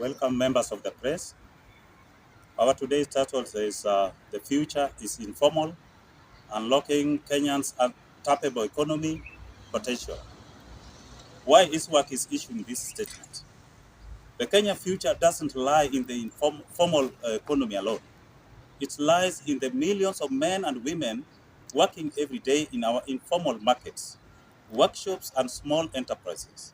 welcome members of the press. Our today's title is The Future is Informal, Unlocking Kenya's Untappable Economy Potential. Why ISWAK is issuing this statement? The Kenya future doesn't lie in the formal economy alone. It lies in the millions of men and women working every day in our informal markets, workshops, and small enterprises.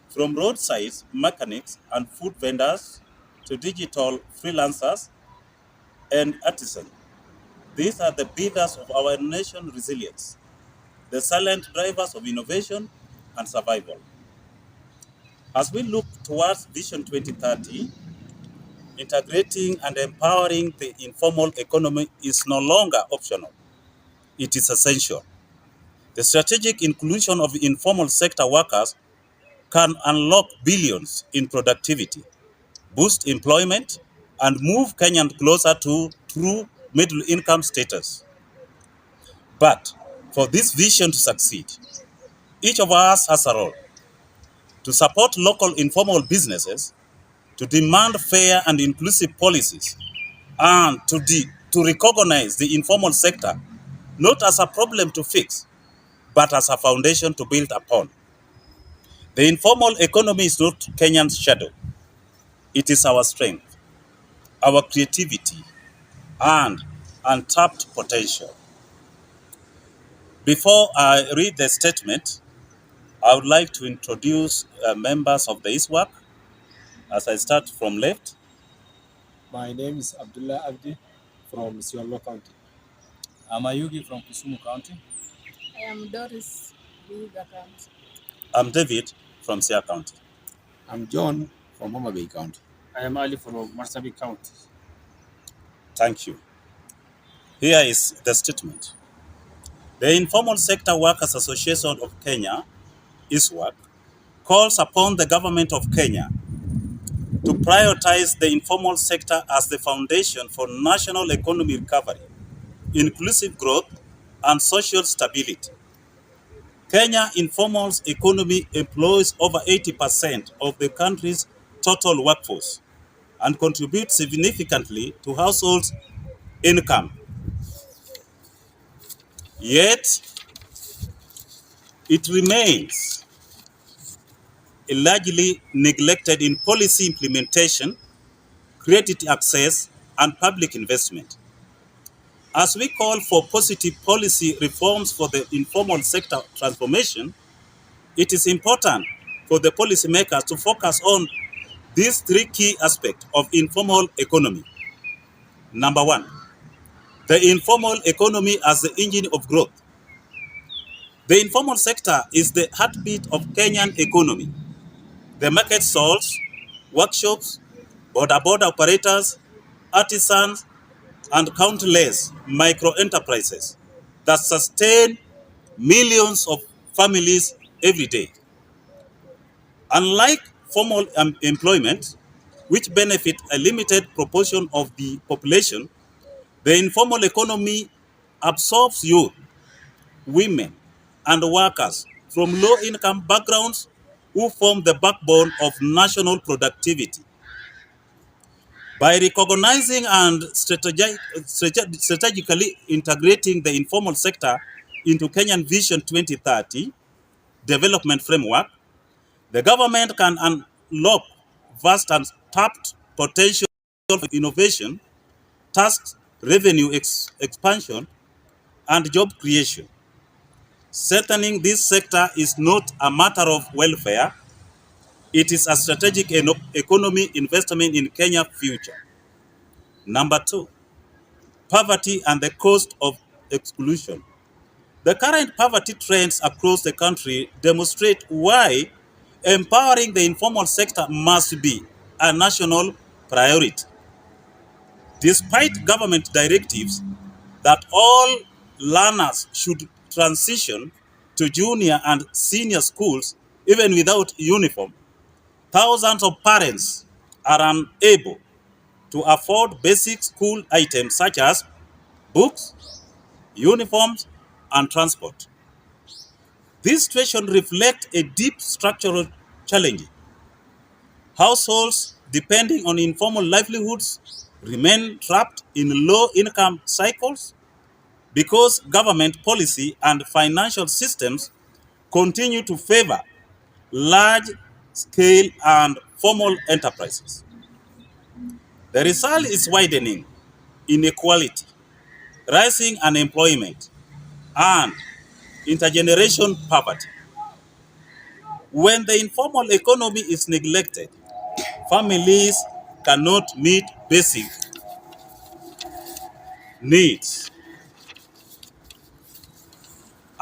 From roadsides, mechanics, and food vendors to digital freelancers and artisans. These are the builders of our nation's resilience, the silent drivers of innovation and survival. As we look towards Vision 2030, integrating and empowering the informal economy is no longer optional. It is essential. The strategic inclusion of informal sector workers can unlock billions in productivity, boost employment, and move Kenyans closer to true middle income status. But for this vision to succeed, each of us has a role to support local informal businesses, to demand fair and inclusive policies, and to recognize the informal sector not as a problem to fix, but as a foundation to build upon. The informal economy is not Kenya's shadow. It is our strength, our creativity, and untapped potential. Before I read the statement, I would like to introduce members of the ISWAK as I start from left. My name is Abdullah Abdi from Isiolo County. I'm Ayugi from Kisumu County. I am Doris, Vihiga County. I'm David from Sia County. I'm John from Homa Bay County. I am Ali from Marsabit County. Thank you. Here is the statement. The Informal Sector Workers Association of Kenya, ISWAK, calls upon the government of Kenya to prioritize the informal sector as the foundation for national economic recovery, inclusive growth, and social stability. Kenya informal economy employs over 80% of the country's total workforce and contributes significantly to households' income. Yet, it remains largely neglected in policy implementation, credit access, and public investment. As we call for positive policy reforms for the informal sector transformation, it is important for the policymakers to focus on these three key aspects of informal economy. Number one, the informal economy as the engine of growth. The informal sector is the heartbeat of Kenyan economy. The market stalls, workshops, border operators, artisans, and countless micro-enterprises that sustain millions of families every day. Unlike formal employment, which benefit a limited proportion of the population, the informal economy absorbs youth, women, and workers from low-income backgrounds who form the backbone of national productivity. By recognizing and strategically integrating the informal sector into Kenyan Vision 2030 development framework, the government can unlock vast and tapped potential for innovation, tax revenue expansion, and job creation. Strengthening this sector is not a matter of welfare, it is a strategic economy investment in Kenya's future. Number two, poverty and the cost of exclusion. The current poverty trends across the country demonstrate why empowering the informal sector must be a national priority. Despite government directives that all learners should transition to junior and senior schools even without uniform, thousands of parents are unable to afford basic school items such as books, uniforms, and transport. This situation reflects a deep structural challenge. Households depending on informal livelihoods remain trapped in low-income cycles because government policy and financial systems continue to favor large-scale and formal enterprises. The result is widening inequality, rising unemployment, and intergeneration poverty. When the informal economy is neglected, families cannot meet basic needs.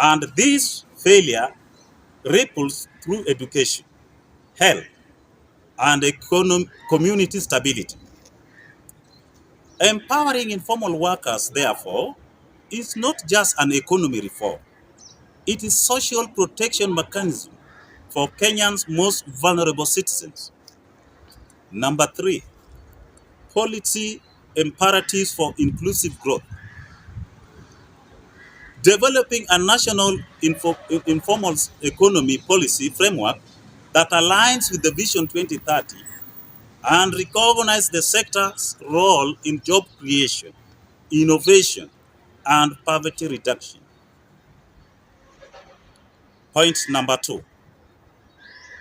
And this failure ripples through education, health, and community stability. Empowering informal workers, therefore, is not just an economy reform. It is social protection mechanism for Kenyans' most vulnerable citizens. Number 3, policy imperatives for inclusive growth. Developing a national informal economy policy framework that aligns with the Vision 2030 and recognizes the sector's role in job creation, innovation, and poverty reduction. Point number 2,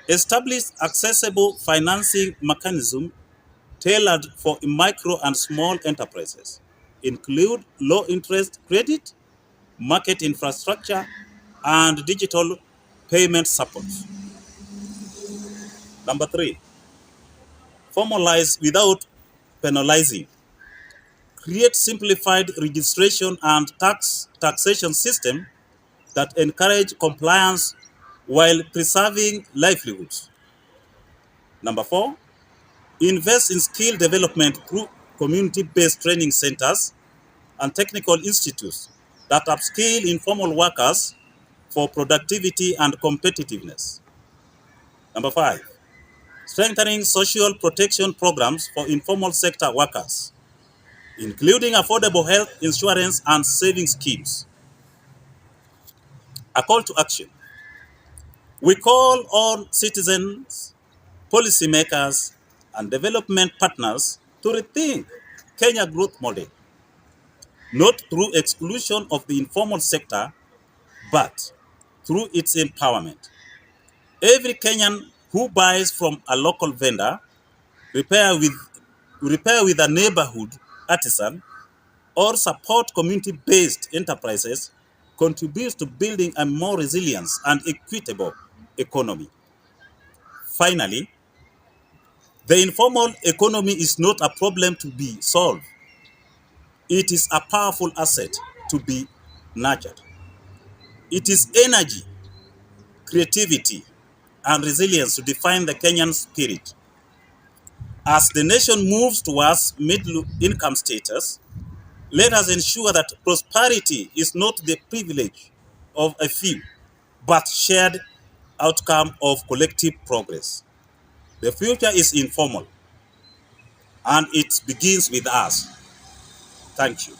establish accessible financing mechanism tailored for micro and small enterprises, include low interest credit, market infrastructure, and digital payment support. Number 3, formalize without penalizing. Create simplified registration and taxation system that encourage compliance while preserving livelihoods. Number 4, invest in skill development through community-based training centers and technical institutes that upskill informal workers for productivity and competitiveness. Number 5, strengthening social protection programs for informal sector workers, including affordable health insurance and savings schemes. A call to action. We call on citizens, policymakers, and development partners to rethink Kenya growth model, not through exclusion of the informal sector, but through its empowerment. Every Kenyan who buys from a local vendor, repair with a neighborhood artisan, or support community-based enterprises contributes to building a more resilient and equitable economy. Finally, the informal economy is not a problem to be solved. It is a powerful asset to be nurtured. It is energy, creativity, and resilience to define the Kenyan spirit. As the nation moves towards middle income status, let us ensure that prosperity is not the privilege of a few, but shared outcome of collective progress. The future is informal, and it begins with us. Thank you.